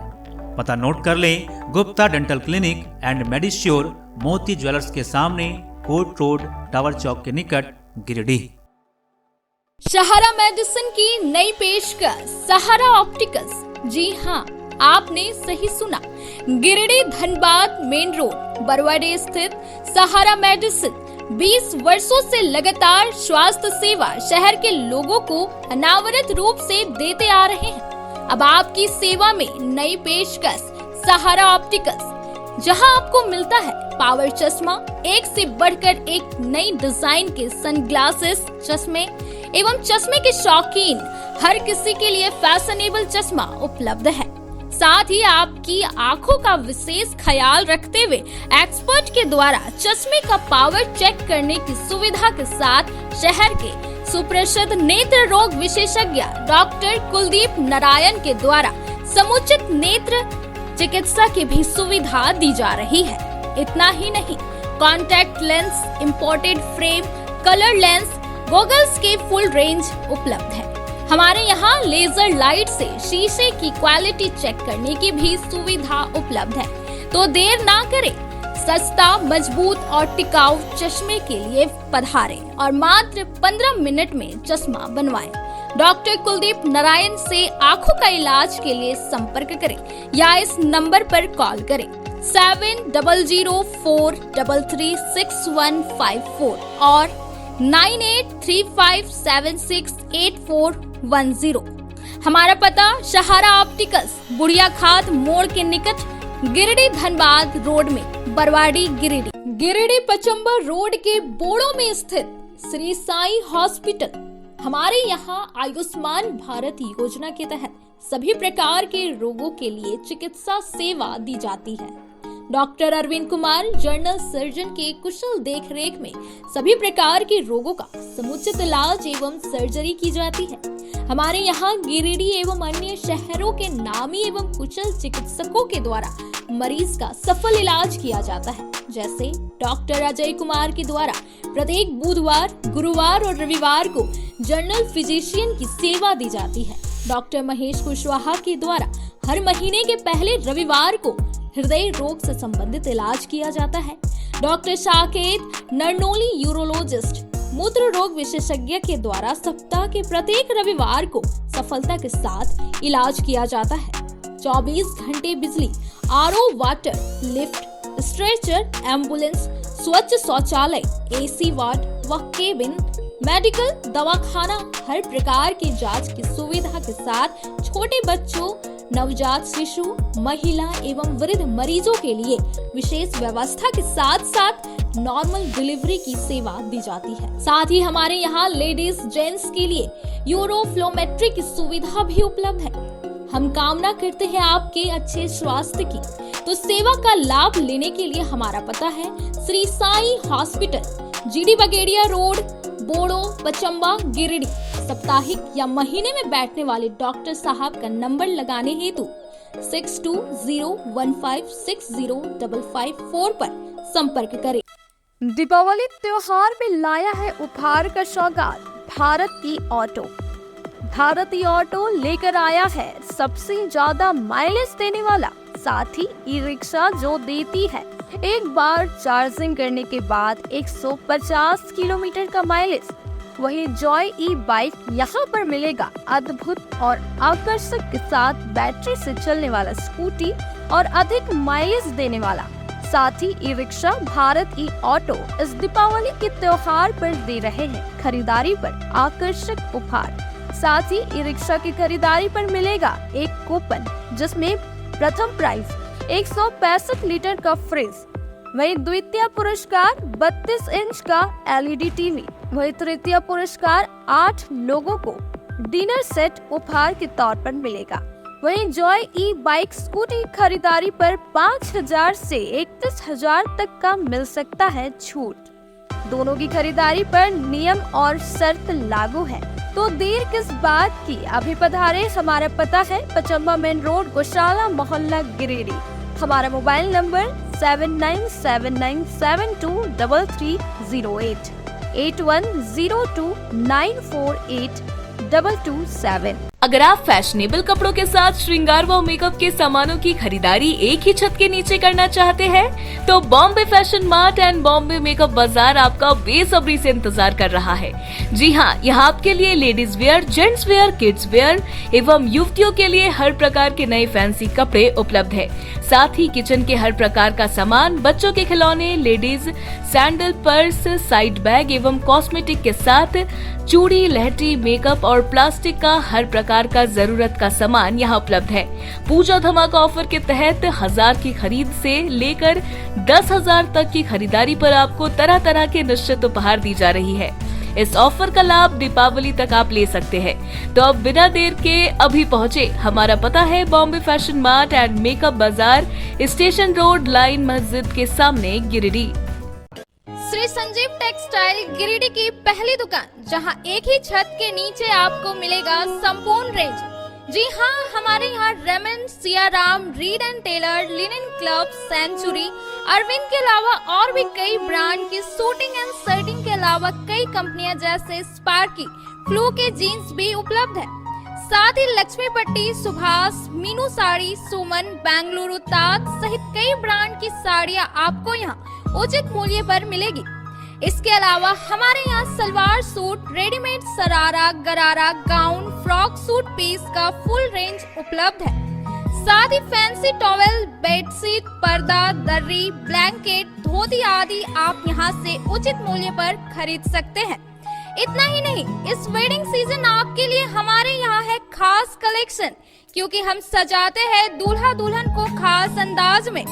[SPEAKER 12] पता नोट कर लें। गुप्ता डेंटल क्लिनिक एंड मेडिश्योर, मोती ज्वेलर्स के सामने, कोर्ट रोड, टावर चौक के निकट, गिरिडीह।
[SPEAKER 8] सहारा मेडिसिन की नई पेशकश सहारा ऑप्टिकल्स। जी हाँ, आपने सही सुना। गिरिडीह धनबाद मेन रोड बरवाडे स्थित सहारा मेडिसिन 20 वर्षों से लगातार स्वास्थ्य सेवा शहर के लोगों को अनावरत रूप से देते आ रहे हैं। अब आपकी सेवा में नई पेशकश सहारा ऑप्टिकल्स, जहां आपको मिलता है पावर चश्मा, एक से बढ़कर एक नई डिजाइन के सनग्लासेस, चश्मे एवं चश्मे के शौकीन हर किसी के लिए फैशनेबल चश्मा उपलब्ध है। साथ ही आपकी आंखों का विशेष ख्याल रखते हुए एक्सपर्ट के द्वारा चश्मे का पावर चेक करने की सुविधा के साथ शहर के सुप्रसिद्ध नेत्र रोग विशेषज्ञ डॉक्टर कुलदीप नारायण के द्वारा समुचित नेत्र चिकित्सा की भी सुविधा दी जा रही है। इतना ही नहीं, contact lens, imported frame, colour lens, goggles के फुल रेंज उपलब्ध है। हमारे यहाँ लेजर लाइट से शीशे की क्वालिटी चेक करने की भी सुविधा उपलब्ध है। तो देर ना करें, सस्ता, मजबूत और टिकाऊ चश्मे के लिए पधारें और मात्र 15 मिनट में चश्मा बनवाएं। डॉक्टर कुलदीप नारायण से आंखों का इलाज के लिए संपर्क करें या इस नंबर पर कॉल करें 7004336154 और 9835768410। हमारा पता सहारा ऑप्टिकल्स, बुढ़िया खाद मोड़ के निकट, गिरिडीह धनबाद रोड में, बरवाडी गिरिडीह। गिरिडीह पचम्बर रोड के बोड़ो में स्थित श्री साई हॉस्पिटल। हमारे यहाँ आयुष्मान भारत योजना के तहत सभी प्रकार के रोगों के लिए चिकित्सा सेवा दी जाती है। Doctor Arvind Kumar general surgeon के कुशल देखरेख में सभी प्रकार के रोगों का समुचित इलाज एवं सर्जरी की जाती है। हमारे यहाँ गिरिडीह एवं अन्य शहरों के नामी एवं कुशल चिकित्सकों के द्वारा मरीज का सफल इलाज किया जाता है। जैसे डॉक्टर अजय कुमार के द्वारा प्रत्येक बुधवार, गुरुवार और रविवार को जनरल फिजिशियन की सेवा दी जाती है। डॉक्टर महेश कुशवाहा के द्वारा हर महीने के पहले रविवार को हृदय रोग से संबंधित इलाज किया जाता है। डॉक्टर साकेत नरनोली यूरोलॉजिस्ट मूत्र रोग विशेषज्ञ के द्वारा सप्ताह के प्रत्येक रविवार को सफलता के साथ इलाज किया जाता है। 24 घंटे बिजली, RO water, lift, stretcher, ambulance, स्वच्छ शौचालय, AC वार्ड व केबिन, मेडिकल, दवाखाना, हर प्रकार की जांच की सुविधा के साथ छोटे बच्चों, नवजात शिशु, महिला एवं वृद्ध मरीजों के लिए विशेष व्यवस्था के साथ साथ नॉर्मल डिलीवरी की सेवा दी जाती है। साथ ही हमारे यहाँ लेडीज जेंट्स के लिए यूरोफ्लोमेट्री की सुविधा भी उपलब्ध है। हम कामना करते हैं आपके अच्छे स्वास्थ्य की, तो सेवा का लाभ लेने के लिए हमारा पता है Shri Sai hospital, GD Bagedia road, Bodo, Pachamba, Giridih. साप्ताहिक या महीने में बैठने वाले डॉक्टर साहब का नंबर लगाने हेतु 6201560554 पर संपर्क करें।
[SPEAKER 13] दीपावली त्योहार में लाया है उपहार का सौगात भारत की ऑटो। भारत ई ऑटो लेकर आया है सबसे ज्यादा माइलेज देने वाला, साथ ही ई रिक्शा जो देती है एक बार चार्जिंग करने के बाद 150 किलोमीटर का माइलेज। वहीं जॉय ई बाइक यहाँ पर मिलेगा अद्भुत और आकर्षक के साथ बैटरी से चलने वाला स्कूटी और अधिक माइलेज देने वाला। साथ ही ई रिक्शा भारत ई ऑटो इस दीपावली के त्योहार पर दे रहे हैं खरीदारी पर आकर्षक उपहार। साथ ही ई रिक्शा की खरीदारी पर मिलेगा एक कूपन जिसमें प्रथम प्राइज 165 लीटर का फ्रिज, वहीं द्वितीय पुरस्कार 32 इंच का LED टीवी, वहीं तृतीय पुरस्कार 8 लोगों को डिनर सेट उपहार के तौर पर मिलेगा। वहीं जॉय ई बाइक स्कूटी खरीदारी पर 5,000 से 31,000 तक का मिल सकता है छूट। दोनों की खरीदारी पर नियम और शर्त लागू है, तो देर किस बात की, अभी पधारे। हमारा पता है पचम्बा मेन रोड, गौशाला मोहल्ला, गिरिडीह। हमारा मोबाइल नंबर 7979723308 8102948227।
[SPEAKER 14] अगर आप फैशनेबल कपड़ों के साथ श्रृंगार व मेकअप के सामानों की खरीदारी एक ही छत के नीचे करना चाहते हैं, तो Bombay fashion mart and Bombay makeup बाजार आपका बेसब्री से इंतजार कर रहा है। जी हाँ, यहाँ आपके लिए ladies wear, gents wear, kids where एवं युवतियों के लिए हर प्रकार के नए फैंसी कपड़े उपलब्ध है। साथ ही किचन के हर प्रकार का सामान, बच्चों के खिलौने, ladies sandal, purse, side bag एवं कॉस्मेटिक के साथ चूड़ी, लहठी, मेकअप और प्लास्टिक का हर प्रकार का जरूरत का सामान यहाँ उपलब्ध है। पूजा धमाका ऑफर के तहत 1000 की खरीद से लेकर 10,000 तक की खरीदारी पर आपको तरह तरह के निश्चित उपहार दी जा रही है। इस ऑफर का लाभ दीपावली तक आप ले सकते हैं। तो अब बिना देर के अभी पहुँचे। हमारा पता है Bombay fashion mart and makeup बाजार, स्टेशन रोड, लाइन मस्जिद के सामने, गिरिडीह।
[SPEAKER 6] श्री संजीव टेक्सटाइल गिरिडीह की पहली दुकान, जहां एक ही छत के नीचे आपको मिलेगा संपूर्ण रेंज। जी हाँ, हमारे यहाँ Raymond, Siyaram, Reid and Taylor, Linen Club, Century, Arvind के अलावा और भी कई ब्रांड की सूटिंग एंड शर्टिंग के अलावा कई कंपनियां जैसे स्पार्की, फ्लू के जीन्स भी उपलब्ध है। साथ ही लक्ष्मी पट्टी, सुभाष, मीनू साड़ी, सुमन, बेंगलुरु ताज सहित कई ब्रांड की साड़ियां आपको यहाँ उचित मूल्य पर मिलेगी। इसके अलावा हमारे यहाँ सलवार सूट, रेडीमेड सरारा, गरारा, गाउन, फ्रॉक सूट पीस का फुल रेंज उपलब्ध है। साथ ही फैंसी टॉवेल, बेडशीट, पर्दा, दर्री, ब्लैंकेट, धोती आदि आप यहाँ से उचित मूल्य पर खरीद सकते हैं। इतना ही नहीं, इस वेडिंग सीजन आपके लिए हमारे यहाँ है खास कलेक्शन, क्योंकि हम सजाते हैं दूल्हा दुल्हन को खास अंदाज में।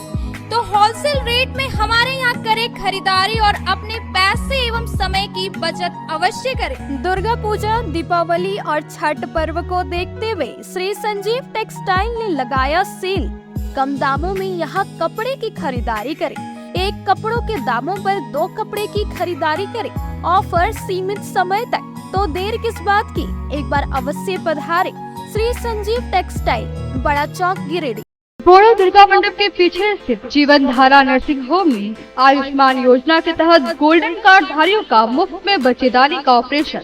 [SPEAKER 6] तो होलसेल रेट में हमारे यहाँ करें खरीदारी और अपने पैसे एवं समय की बचत अवश्य करें।
[SPEAKER 13] दुर्गा पूजा, दीपावली और छठ पर्व को देखते हुए श्री संजीव टेक्सटाइल ने लगाया सेल। कम दामों में यहाँ कपड़े की खरीदारी करें। एक कपड़ों के दामों पर 2 कपड़े की खरीदारी करें। ऑफर सीमित समय तक, तो देर किस बात की, एक बार अवश्य पधारें। श्री संजीव टेक्सटाइल, बड़ा चौक, गिरिडीह।
[SPEAKER 15] बोड़ो दुर्गा मंडप के पीछे स्थित जीवन धारा नर्सिंग होम में आयुष्मान योजना के तहत गोल्डन कार्ड धारियों का मुफ्त में बच्चेदानी का ऑपरेशन,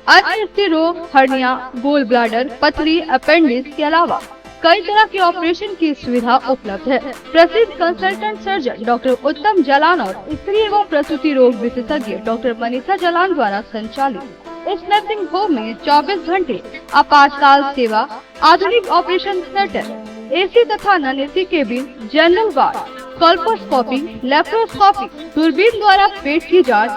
[SPEAKER 15] अन्य रोग, हर्निया, गोल ब्लाडर, पथरी, अपेंडिक्स के अलावा कई तरह के ऑपरेशन की सुविधा उपलब्ध है। प्रसिद्ध कंसल्टेंट सर्जन डॉक्टर उत्तम जलान और स्त्री एवं प्रसूति रोग विशेषज्ञ डॉक्टर मनीषा जलान द्वारा संचालित इस नर्सिंग होम में 24 घंटे आपातकाल सेवा, आधुनिक ऑपरेशन थिएटर, AC तथा non AC cabin, general ward, colposcopy, laparoscopy, दूरबीन द्वारा पेट की जांच,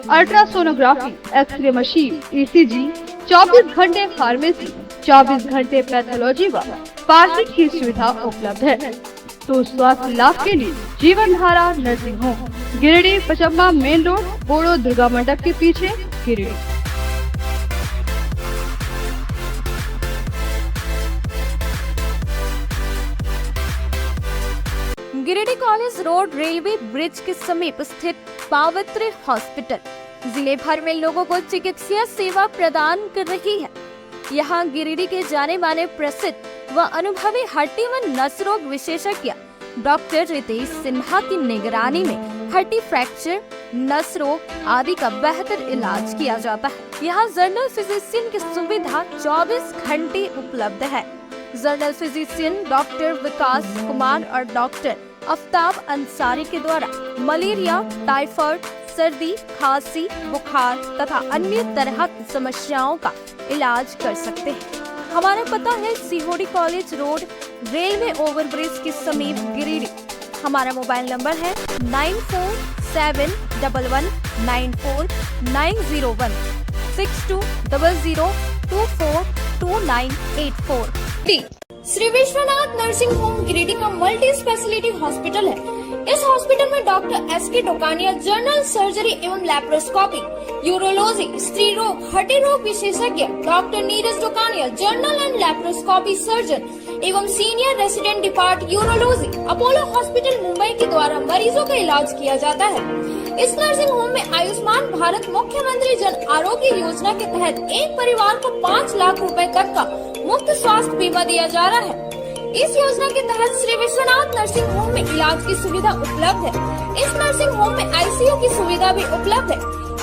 [SPEAKER 15] अल्ट्रासोनोग्राफी, एक्सरे मशीन, ECG, 24 घंटे फार्मेसी, 24 घंटे पैथोलॉजी व पार्किंग की सुविधा उपलब्ध है। तो स्वास्थ्य लाभ के लिए Jeevan Dhara nursing home, Giridih, Pachamba main road, बोड़ो दुर्गा मंडप के पीछे, Giridih.
[SPEAKER 13] Giridih college road railway bridge के समीप स्थित पावित्र हॉस्पिटल जिले भर में लोगों को चिकित्सा सेवा प्रदान कर रही है। यहाँ गिरिडीह के जाने माने प्रसिद्ध व अनुभवी हड्डी व नस रोग विशेषज्ञ डॉक्टर रितेश सिन्हा की निगरानी में हड्डी फ्रैक्चर, नस रोग आदि का बेहतर इलाज किया जाता है। यहाँ जनरल फिजिशियन की सुविधा 24 घंटे उपलब्ध है। जनरल फिजिशियन डॉक्टर विकास कुमार और डॉक्टर आफ्ताब अंसारी के द्वारा मलेरिया, टाइफाइड, सर्दी, खांसी, बुखार तथा अन्य तरह की समस्याओं का इलाज कर सकते हैं। हमारा पता है Sihodih college road, railway overbridge के समीप गिरिडीह। हमारा मोबाइल नंबर है 9471194901 6200242984।
[SPEAKER 8] श्री विश्वनाथ नर्सिंग होम गिरिडीह का मल्टी स्पेशलिटी हॉस्पिटल है। इस हॉस्पिटल में doctor S K. Tokania general surgery एवं लैप्रोस्कोपी, यूरोलॉजी, स्त्री रोग, हड्डी रोग विशेषज्ञ, doctor Neeraj Tokania general and laparoscopy surgeon एवं senior resident department urology, Apollo hospital Mumbai के द्वारा मरीजों का इलाज किया जाता है। इस नर्सिंग होम में आयुष्मान भारत मुख्यमंत्री जन आरोग्य योजना के तहत एक परिवार को 5 लाख रुपए तक का मुफ्त स्वास्थ्य बीमा दिया जा रहा है। इस योजना के तहत श्री विश्वनाथ नर्सिंग होम में इलाज की सुविधा उपलब्ध है। इस नर्सिंग होम में आईसीयू की सुविधा भी उपलब्ध है।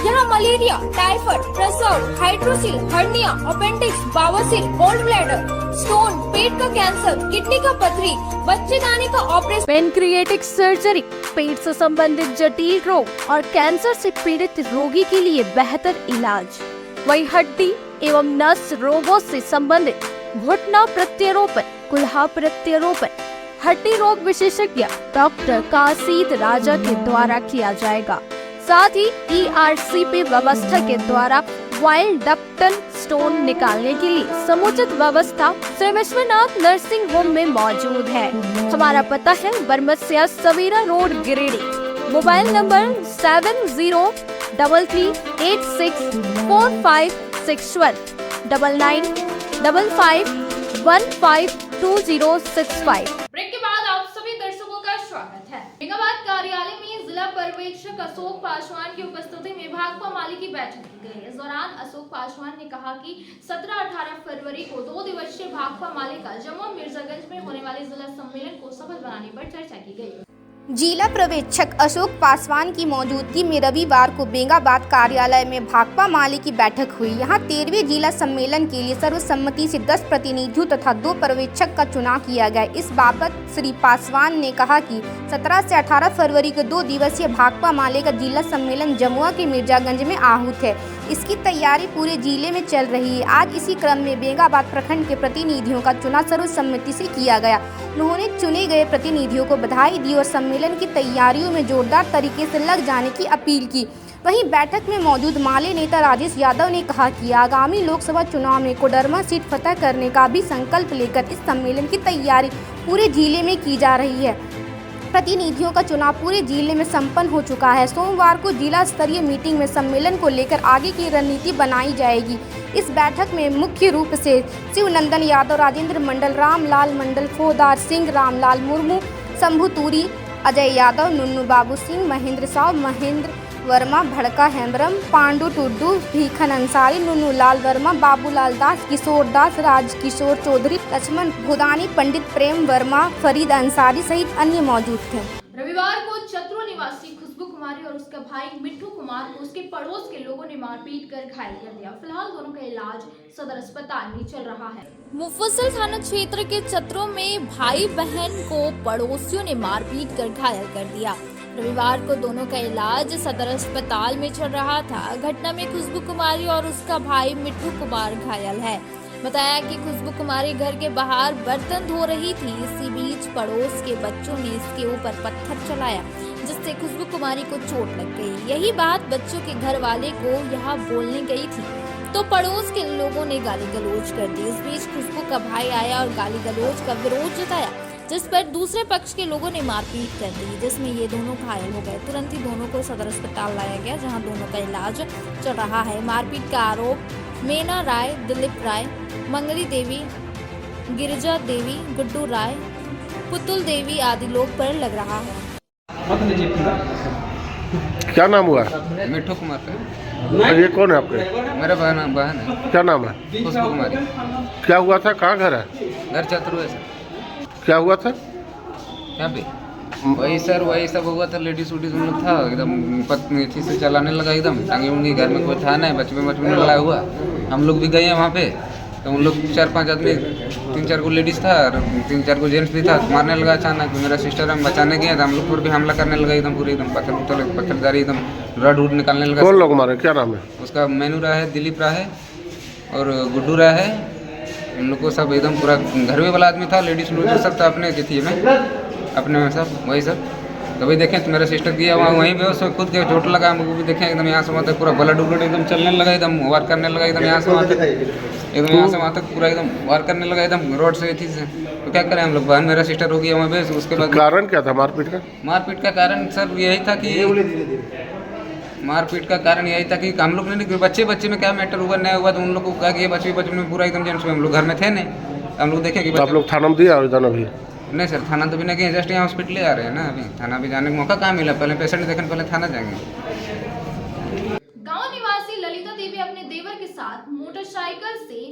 [SPEAKER 8] यहाँ मलेरिया, टाइफाइड, प्रसव, हाइड्रोसिल, हर्निया, अपेंडिक्स, बावसीर, गोल्ड ब्लैडर, स्टोन, पेट का कैंसर, किडनी का पथरी, बच्चेदानी का ऑपरेशन,
[SPEAKER 13] पेनक्रिएटिक सर्जरी, पेट से संबंधित जटिल रोग और कैंसर से पीड़ित रोगी के लिए बेहतर इलाज। वही हड्डी एवं नस रोगों से संबंधित घुटना प्रत्यारोपण, कुल्हा प्रत्यारोपण, हड्डी रोग विशेषज्ञ डॉक्टर कासिद राजा के द्वारा किया जाएगा। साथ ही ERCP व्यवस्था के द्वारा वाइल्ड डक्टल स्टोन निकालने के लिए समुचित व्यवस्था श्री विश्वनाथ नर्सिंग होम में मौजूद है। हमारा पता है Baramsia Savera road Giridih. Mobile number 7000864561 9955152065।
[SPEAKER 1] Break के बाद आप सभी दर्शकों का स्वागत है। औरंगाबाद कार्यालय में जिला पर्यवेक्षक अशोक पासवान की उपस्थिति में भाकपा माले की बैठक की गई। इस दौरान अशोक पासवान ने कहा कि 17-18 फरवरी को 2 दिवसीय भाकपा माले का जम्मू मिर्जागंज में होने वाले जिला सम्मेलन को सफल बनाने पर चर्चा की गई।
[SPEAKER 6] जिला पर्यवेक्षक अशोक पासवान की मौजूदगी में रविवार को बेंगाबाद कार्यालय में भाकपा माले की बैठक हुई। यहां 13वें जिला सम्मेलन के लिए सर्वसम्मति से 10 प्रतिनिधियों तथा 2 पर्यवेक्षक का चुनाव किया गया। इस बाबत श्री पासवान ने कहा कि 17 से 18 फरवरी को 2 दिवसीय भाकपा माले का जिला सम्मेलन जमुआ के मिर्जागंज में आहूत है। इसकी तैयारी पूरे जिले में चल रही है। आज इसी क्रम में बेंगाबाद प्रखंड के प्रतिनिधियों का चुनाव सर्वसम्मति से किया गया। उन्होंने चुने गए प्रतिनिधियों को बधाई दी और सम्मेलन की तैयारियों में जोरदार तरीके से लग जाने की अपील की। वहीं बैठक में मौजूद माले नेता राजेश यादव ने कहा कि आगामी लोकसभा चुनाव में कोडरमा सीट फतह करने का भी संकल्प लेकर इस सम्मेलन की तैयारी पूरे जिले में की जा रही है। प्रतिनिधियों का चुनाव पूरे जिले में संपन्न हो चुका है। सोमवार को जिला स्तरीय मीटिंग में सम्मेलन को लेकर आगे की रणनीति बनाई जाएगी। इस बैठक में मुख्य रूप से शिवनंदन यादव, राजेंद्र मंडल, रामलाल मंडल, फोदार सिंह, रामलाल मुर्मू, शंभू तूरी, अजय यादव, नुन्नू बाबू सिंह, महेंद्र साव, महेंद्र वर्मा, भड़का हेम्ब्रम, पांडु टुड्डू, भीखन अंसारी, नुन्नू लाल वर्मा, बाबूलाल दास, किशोर दास, राजकिशोर चौधरी, लक्ष्मण भुदानी, पंडित प्रेम वर्मा, फरीद अंसारी सहित अन्य मौजूद थे।
[SPEAKER 1] रविवार को चतरो निवासी खुशबू कुमारी और उसका भाई मिट्टू कुमार को उसके पड़ोस के लोगों ने मारपीट कर घायल कर दिया। फिलहाल दोनों का इलाज सदर अस्पताल में चल रहा है।
[SPEAKER 8] मुफस्सिल थाना क्षेत्र के चतरों में भाई बहन को पड़ोसियों ने मारपीट कर घायल कर दिया। रविवार को दोनों का इलाज सदर अस्पताल में चल रहा था। घटना में खुशबू कुमारी और उसका भाई मिट्टू कुमार घायल है। बताया कि खुशबू कुमारी घर के बाहर बर्तन धो रही थी। इसी बीच पड़ोस के बच्चों ने इसके ऊपर पत्थर चलाया, जिससे खुशबू कुमारी को चोट लग गई। यही बात बच्चों के घर वाले को यहाँ बोलने गई थी तो पड़ोस के लोगों ने गाली गलौज कर दी। इस बीच खुशबू का भाई आया और गाली गलौज का विरोध जताया, जिस पर दूसरे पक्ष के लोगों ने मारपीट कर दी, जिसमें ये दोनों घायल हो गए। तुरंत ही दोनों को सदर अस्पताल लाया गया, जहां दोनों का इलाज चल रहा है। मारपीट का आरोप मेना राय, दिलीप राय, मंगली देवी, गिरिजा देवी, गुड्डू राय, पुतुल देवी आदि लोग पर लग रहा है।
[SPEAKER 7] क्या नाम हुआ?
[SPEAKER 16] मिट्टू कुमार का।
[SPEAKER 7] ये कौन है आपके?
[SPEAKER 16] मेरा बहन है।
[SPEAKER 7] क्या नाम है?
[SPEAKER 16] खुशबू कुमारी।
[SPEAKER 7] क्या हुआ था? कहाँ घर है?
[SPEAKER 16] घर चतरू है सर।
[SPEAKER 7] क्या हुआ था?
[SPEAKER 16] यहाँ पे वही सर वही सब हुआ था। लेडीज उडीज हम लोग था एकदम पत्नी थी से चलाने लगा एकदम टांगी उंगी। घर में कोई था नहीं, बचपन में लड़ा हुआ। हम लोग भी गए हैं वहाँ पे, तो उन लोग 4-5 आदमी 3-4 को लेडीज़ था और 3-4 को जेंट्स भी था। मारने लगा अचानक। मेरा सिस्टर हम बचाने गए तो हम लोग पर भी हमला करने लगा एकदम पूरे एकदम पत्थरदारी एकदम रड उड निकालने लगा।
[SPEAKER 7] कौन लोग मारे, क्या नाम है
[SPEAKER 16] उसका? मैनू रहा है, दिलीप रहा है और गुड्डू रहा है। उन लोग को सब एकदम पूरा घर में वाला आदमी था। लेडीज लोग सब था अपने तिथि में, अपने में सब वही सब। कभी देखें तो मेरा सिस्टर किया वहाँ वहीं पे उसको खुद के चोट लगा। हमको भी देखें एकदम यहाँ से वहाँ तक पूरा ब्लड उलड एकदम चलने लगा, एकदम वार करने लगा एकदम यहाँ से वहाँ तक, एकदम यहाँ से वहाँ तक पूरा एकदम वार करने लगा एकदम रोड से थी से। तो क्या करें हम लोग? बहन मेरा सिस्टर हो गया वहाँ पे। उसके बाद
[SPEAKER 7] कारण क्या था मारपीट का?
[SPEAKER 16] मारपीट का कारण सर यही था कि मारपीट का कारण यही था कि हम लोग ने बच्चे में क्या मैटर हुआ नहीं हुआ, तो उन लोग को कहा कि ये बचपन में पूरा एकदम जेंट्स में हम लोग घर में थे नहीं। हम लोग देखें कि
[SPEAKER 7] आप लोग थाना में दिया आवेदन? अभी
[SPEAKER 16] नहीं सर, थाना तो भी नहीं गए, जस्ट यहाँ हॉस्पिटल आ रहे हैं ना। अभी थाना भी जाने का मौका कहाँ मिला? पहले पेशेंट देखने पहले थाना जाएंगे।
[SPEAKER 1] गांव निवासी ललिता देवी अपने देवर के साथ मोटरसाइकिल से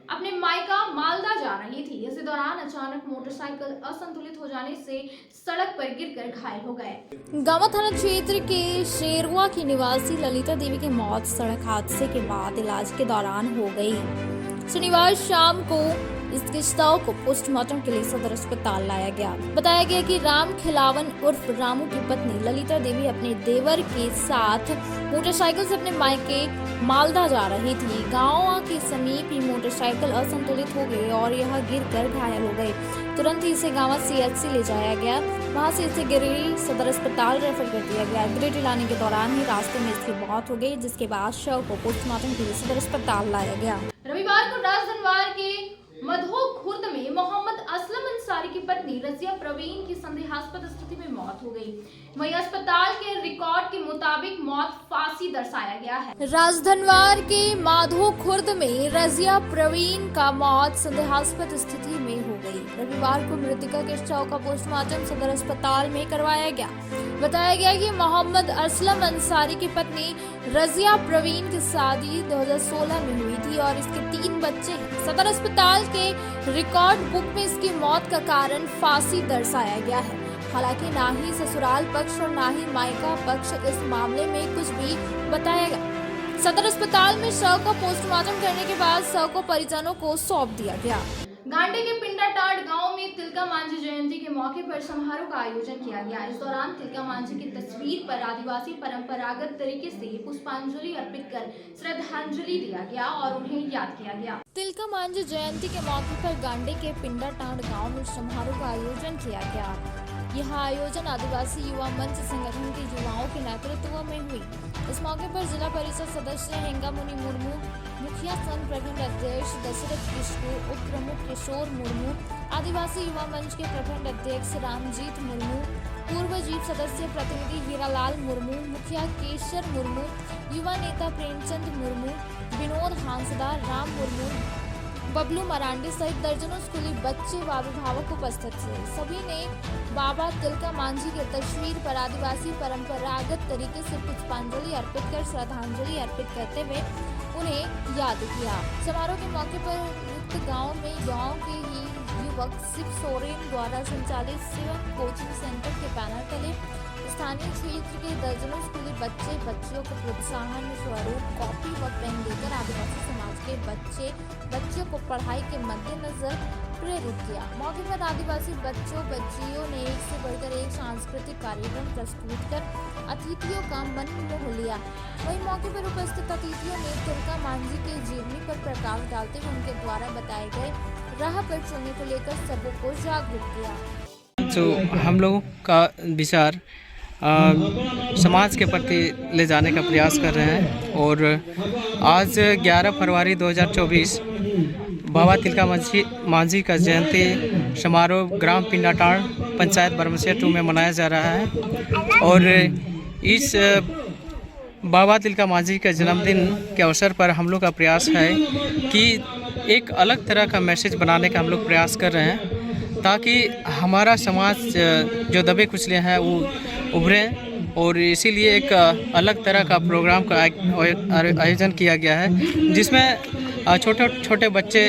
[SPEAKER 1] अपने मायका मालदा जा रही थी। इसी दौरान अचानक मोटरसाइकिल असंतुलित हो जाने से सड़क पर गिरकर घायल हो गए।
[SPEAKER 8] गांवा थाना क्षेत्र के शेरवा की निवासी ललिता देवी की मौत सड़क हादसे के बाद इलाज के दौरान हो गई। शनिवार शाम को इसके शव को पोस्टमार्टम के लिए सदर अस्पताल लाया गया। बताया गया कि राम खिलावन उर्फ रामू की पत्नी ललिता देवी अपने देवर के साथ मोटरसाइकिल से अपने मायके मालदा जा रही थी। गांव के समीप ही मोटरसाइकिल असंतुलित हो गई और यह गिरकर घायल हो गई। तुरंत ही इसे गांव CHC ले जाया गया। वहां से इसे गिरिडीह सदर अस्पताल रेफर कर दिया गया। गिरिडीह लाने के दौरान ही रास्ते में इसकी मौत हो गई, जिसके बाद शव को पोस्टमार्टम के लिए सदर अस्पताल लाया गया।
[SPEAKER 1] रविवार को राजधनवार के मधो खुर्द में मोहम्मद असलम अंसारी की पत्नी रजिया प्रवीण की संदेहास्पद स्थिति में मौत हो गई। वहीं अस्पताल के रिकॉर्ड के मुताबिक मौत फांसी दर्शाया गया है।
[SPEAKER 8] राजधनवार के माधो खुर्द में रजिया प्रवीण का मौत संदेहास्पद स्थिति में हो गई। रविवार को मृतका के शव का पोस्टमार्टम सदर अस्पताल में करवाया गया। बताया गया कि मोहम्मद असलम अंसारी की पत्नी रजिया प्रवीण की शादी 2016 में हुई थी और इसके 3 बच्चे हैं। सदर अस्पताल के रिकॉर्ड बुक में इसकी मौत का कारण फांसी दर्शाया गया है। हालांकि ना ही ससुराल पक्ष और ना ही मायका पक्ष इस मामले में कुछ भी बताया गया। सदर अस्पताल में शव का पोस्टमार्टम करने के बाद शव को परिजनों को सौंप दिया गया।
[SPEAKER 1] गांडे के पिंडाटाड़ गांव में तिलका मांझी जयंती के मौके पर समारोह का आयोजन किया गया। इस दौरान तिलका मांझी की तस्वीर पर आदिवासी परंपरागत तरीके से पुष्पांजलि अर्पित कर श्रद्धांजलि दिया गया और उन्हें याद किया गया।
[SPEAKER 8] तिलका मांझी जयंती के मौके पर गांडे के पिंडाटाड़ गांव में समारोह का आयोजन किया गया। यह आयोजन आदिवासी युवा मंच संगठन के युवाओं के नेतृत्व में हुई। इस मौके पर जिला परिषद सदस्य हेंगा मुनि मुर्मू, मुखिया संघ प्रखंड अध्यक्ष दशरथ किशोर, उप प्रमुख किशोर मुर्मू, आदिवासी युवा मंच के प्रखंड अध्यक्ष रामजीत मुर्मू, पूर्व जीप सदस्य प्रतिनिधि हीरालाल मुर्मू, मुखिया केशर मुर्मू, युवा नेता प्रेमचंद मुर्मू, विनोद हांसदा, राम मुर्मू, बबलू मरांडी सहित दर्जनों स्कूली बच्चे व अभिभावक उपस्थित थे। सभी ने बाबा तिलका मांझी की तस्वीर पर आदिवासी परंपरागत तरीके से पुष्पांजलि अर्पित कर श्रद्धांजलि अर्पित करते हुए उन्हें याद किया। समारोह के मौके पर गांव में गांव के ही युवक शिव सोरेन द्वारा संचालित शिवम कोचिंग सेंटर के बैनर तले स्थानीय क्षेत्र के दर्जनों स्कूली बच्चियों को प्रोत्साहन स्वरूप कॉपी व पेन देकर आदिवासी समाज के बच्चियों को पढ़ाई के मद्देनजर प्रेरित किया। मौके पर आदिवासी बच्चियों ने एक से बढ़कर एक सांस्कृतिक कार्यक्रम प्रस्तुत कर अतिथियों का मन मोह लिया। वहीं मौके पर उपस्थित अतिथियों ने तिलका मांझी के जीवनी पर प्रकाश डालते हुए उनके द्वारा बताए गए राह पर चलने को लेकर सबों को जागरूक किया।
[SPEAKER 17] तो हम लोगों का विचार समाज के प्रति ले जाने का प्रयास कर रहे हैं और आज 11 फरवरी 2024 बाबा तिलका मांझी का जयंती समारोह ग्राम पिंडाटाड़ पंचायत बरमसिया 2 में मनाया जा रहा है और इस बाबा तिलका मांझी के जन्मदिन के अवसर पर हम लोग का प्रयास है कि एक अलग तरह का मैसेज बनाने का हम लोग प्रयास कर रहे हैं ताकि हमारा समाज जो दबे कुचले हैं वो उभरें और इसीलिए एक अलग तरह का प्रोग्राम का आयोजन किया गया है जिसमें छोटे छोटे बच्चे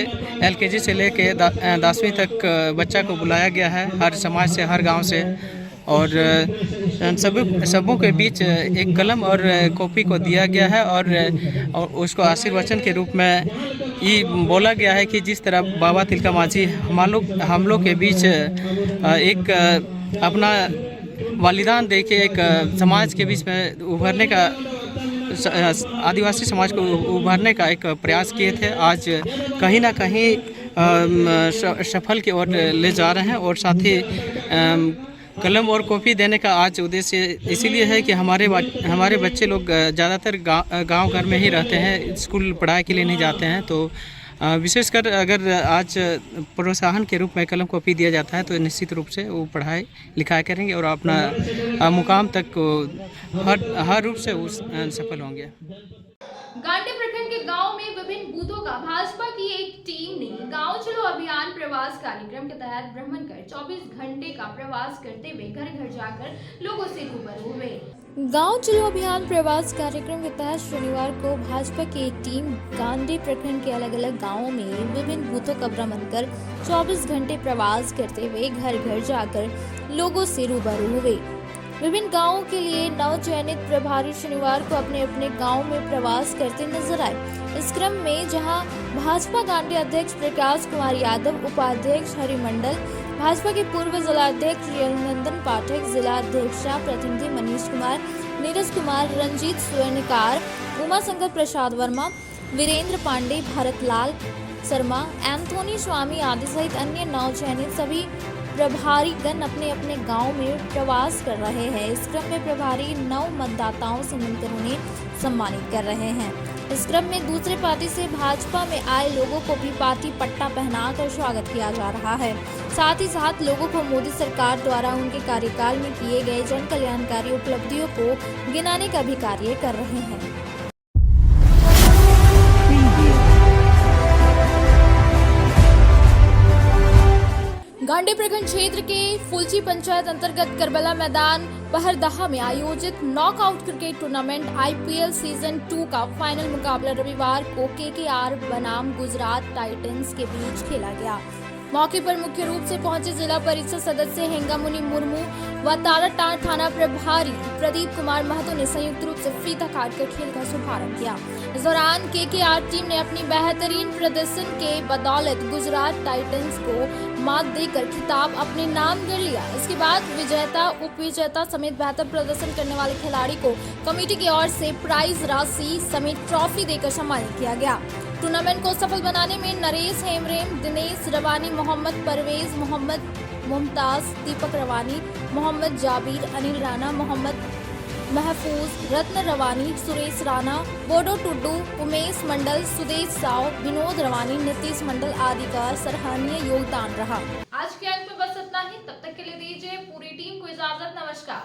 [SPEAKER 17] LKG से लेके 10वीं तक बच्चा को बुलाया गया है हर समाज से हर गांव से और सबों के बीच एक कलम और कॉपी को दिया गया है और उसको आशीर्वचन के रूप में ये बोला गया है कि जिस तरह बाबा तिलका मांझी हम लोग के बीच एक अपना बलिदान दे के एक समाज के बीच में उभरने का, आदिवासी समाज को उभरने का एक प्रयास किए थे, आज कहीं ना कहीं सफल की ओर ले जा रहे हैं। और साथ ही कलम और कॉपी देने का आज उद्देश्य इसीलिए है कि हमारे बच्चे लोग ज़्यादातर गांव घर में ही रहते हैं, स्कूल पढ़ाई के लिए नहीं जाते हैं। तो विशेषकर अगर आज प्रोत्साहन के रूप में कलम कॉपी दिया जाता है तो निश्चित रूप से वो पढ़ाई लिखाई करेंगे और अपना मुकाम तक हर रूप से वो सफल होंगे।
[SPEAKER 1] गांडी प्रखंड के गांव में विभिन्न बूथों का भाजपा की एक टीम ने गांव चलो अभियान प्रवास कार्यक्रम के तहत भ्रमण कर 24 घंटे का प्रवास करते हुए घर घर जाकर लोगों से रूबरू हुए।
[SPEAKER 8] गांव चलो अभियान प्रवास कार्यक्रम के तहत शनिवार को भाजपा की एक टीम गांडी प्रखंड के अलग अलग गांवों में विभिन्न बूथों का भ्रमण कर 24 घंटे प्रवास करते हुए घर घर जाकर लोगों से रूबरू हुए। विभिन्न गांवों के लिए नव चयनित प्रभारी शनिवार को अपने अपने गांव में प्रवास करते नजर आए। इस क्रम में जहां भाजपा गांडी अध्यक्ष प्रकाश कुमार यादव, उपाध्यक्ष हरिमंडल, भाजपा के पूर्व जिलाध्यक्ष नंदन पाठक, जिला अध्यक्षा प्रतिनिधि मनीष कुमार, नीरज कुमार, रंजीत स्वर्णकार, उमा शंकर प्रसाद वर्मा, वीरेंद्र पांडे, भारत लाल शर्मा, एंथोनी स्वामी आदि सहित अन्य नव चयनित सभी प्रभारी गण अपने अपने गांव में प्रवास कर रहे हैं। इस क्रम में प्रभारी नव मतदाताओं से मिलकर उन्हें सम्मानित कर रहे हैं। इस क्रम में दूसरे पार्टी से भाजपा में आए लोगों को भी पार्टी पट्टा पहनाकर स्वागत किया जा रहा है। साथ ही साथ लोगों को मोदी सरकार द्वारा उनके कार्यकाल में किए गए जन कल्याणकारी उपलब्धियों को गिनाने का भी कार्य कर रहे हैं। गांडी प्रखंड क्षेत्र के फुलची पंचायत अंतर्गत करबला मैदान पहरदहा में आयोजित knockout cricket tournament IPL season 2 का फाइनल मुकाबला रविवार को KKR बनाम गुजरात टाइटंस के बीच खेला गया। मौके पर मुख्य रूप से पहुंचे जिला परिषद सदस्य हेंगामुनि मुर्मू व ताराटांड थाना प्रभारी प्रदीप कुमार महतो ने संयुक्त रूप से फीता काटकर खेल का शुभारंभ किया। इस दौरान KKR टीम ने अपनी बेहतरीन प्रदर्शन के बदौलत गुजरात टाइटंस को मात देकर खिताब अपने नाम कर लिया। इसके बाद विजेता, उप विजेता समेत बेहतर प्रदर्शन करने वाले खिलाड़ी को कमेटी की ओर से प्राइज राशि समेत ट्रॉफी देकर सम्मानित किया गया। टूर्नामेंट को सफल बनाने में नरेश हेमरेम, दिनेश रवानी, मोहम्मद परवेज, मोहम्मद मुमताज, दीपक रवानी, मोहम्मद जाबिर, अनिल राणा, मोहम्मद महफूज, रत्न रवानी, सुरेश राणा, बोडो टुड्डू, उमेश मंडल, सुदेश साव, विनोद रवानी, नीतीश मंडल आदि का सराहनीय योगदान रहा।
[SPEAKER 1] आज के अंक में बस इतना ही। तब तक के लिए दीजिए पूरी टीम को इजाजत। नमस्कार।